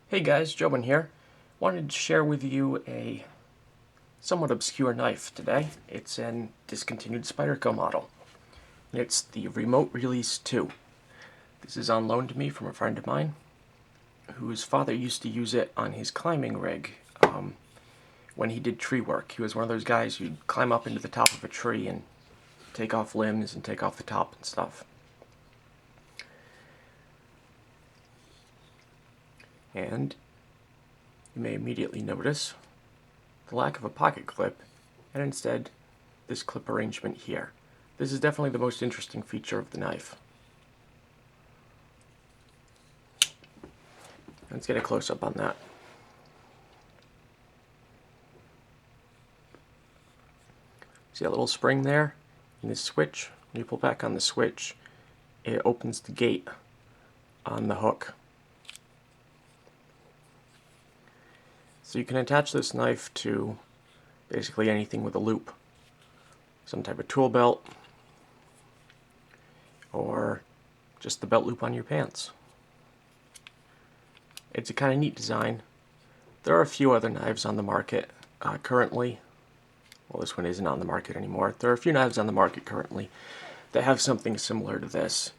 Hey guys, Jobin here. Wanted to share with you a somewhat obscure knife today. It's an discontinued Spyderco model. It's the Remote Release 2. This is on loan to me from a friend of mine whose father used to use it on his climbing rig when he did tree work. He was one of those guys who'd climb up into the top of a tree and take off limbs and take off the top and stuff. And you may immediately notice the lack of a pocket clip, and instead this clip arrangement here. This is definitely the most interesting feature of the knife. Let's get a close-up on that. See that little spring there in this switch? When you pull back on the switch, it opens the gate on the hook. So you can attach this knife to basically anything with a loop. Some type of tool belt, or just the belt loop on your pants. It's a kind of neat design. There are a few other knives on the market currently. Well, this one isn't on the market anymore. There are a few knives on the market currently that have something similar to this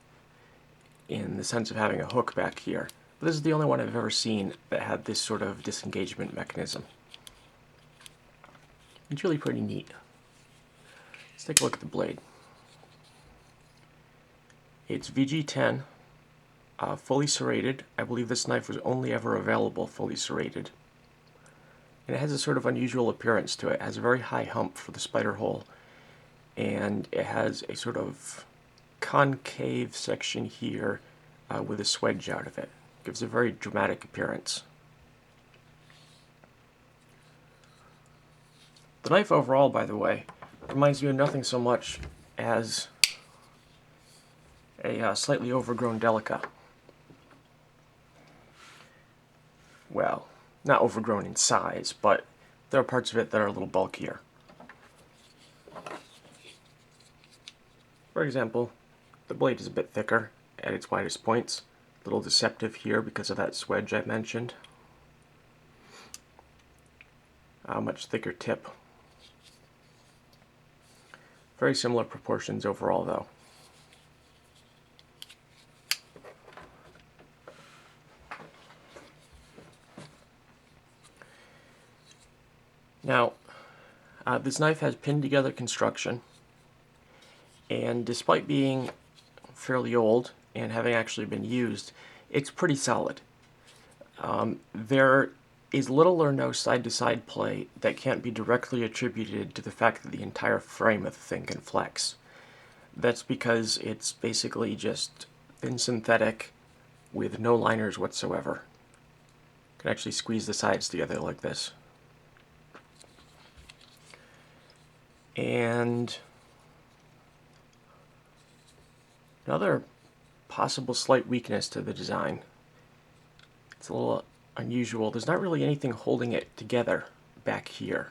in the sense of having a hook back here. But this is the only one I've ever seen that had this sort of disengagement mechanism. It's really pretty neat. Let's take a look at the blade. It's VG10, fully serrated. I believe this knife was only ever available fully serrated. And it has a sort of unusual appearance to it. It has a very high hump for the spider hole, and it has a sort of concave section here with a swedge out of it. Gives a very dramatic appearance. The knife overall, by the way, reminds me of nothing so much as a slightly overgrown Delica. Well, not overgrown in size, but there are parts of it that are a little bulkier. For example, the blade is a bit thicker at its widest points. A little deceptive here because of that swedge I mentioned. A much thicker tip. Very similar proportions overall, though. Now, this knife has pinned together construction, and despite being fairly old and having actually been used, it's pretty solid. There is little or no side-to-side play that can't be directly attributed to the fact that the entire frame of the thing can flex. That's because it's basically just thin synthetic with no liners whatsoever. You can actually squeeze the sides together like this. And another possible slight weakness to the design, it's a little unusual. There's not really anything holding it together back here.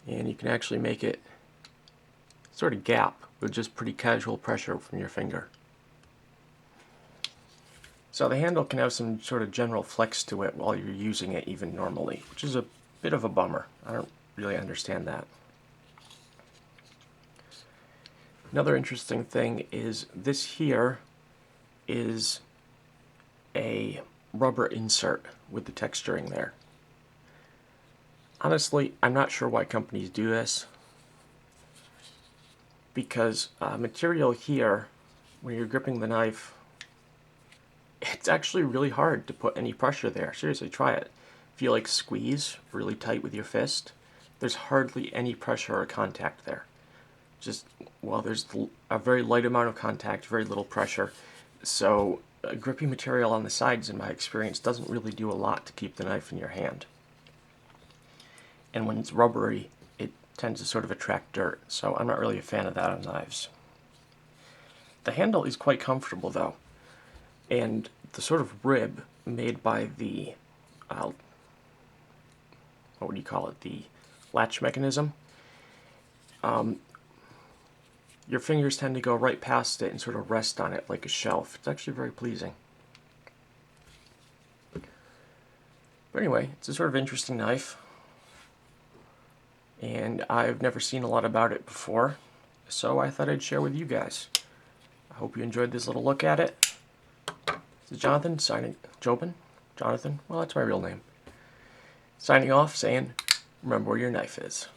And you can actually make it sort of gap with just pretty casual pressure from your finger. So the handle can have some sort of general flex to it while you're using it even normally, which is a bit of a bummer. I don't really understand that. Another interesting thing is this here is a rubber insert with the texturing there. Honestly, I'm not sure why companies do this, because material here, when you're gripping the knife, it's actually really hard to put any pressure there. Seriously, try it. If you like squeeze really tight with your fist, there's hardly any pressure or contact there. Well, there's a very light amount of contact, very little pressure. So grippy material on the sides, in my experience, doesn't really do a lot to keep the knife in your hand. And when it's rubbery, it tends to sort of attract dirt, so I'm not really a fan of that on knives. The handle is quite comfortable, though, and the sort of rib made by the, what would you call it, the latch mechanism, your fingers tend to go right past it and sort of rest on it like a shelf. It's actually very pleasing. But anyway, it's a sort of interesting knife, and I've never seen a lot about it before, so I thought I'd share with you guys. I hope you enjoyed this little look at it. This is Jonathan signing. Jonathan? Well, that's my real name. Signing off, saying, remember where your knife is.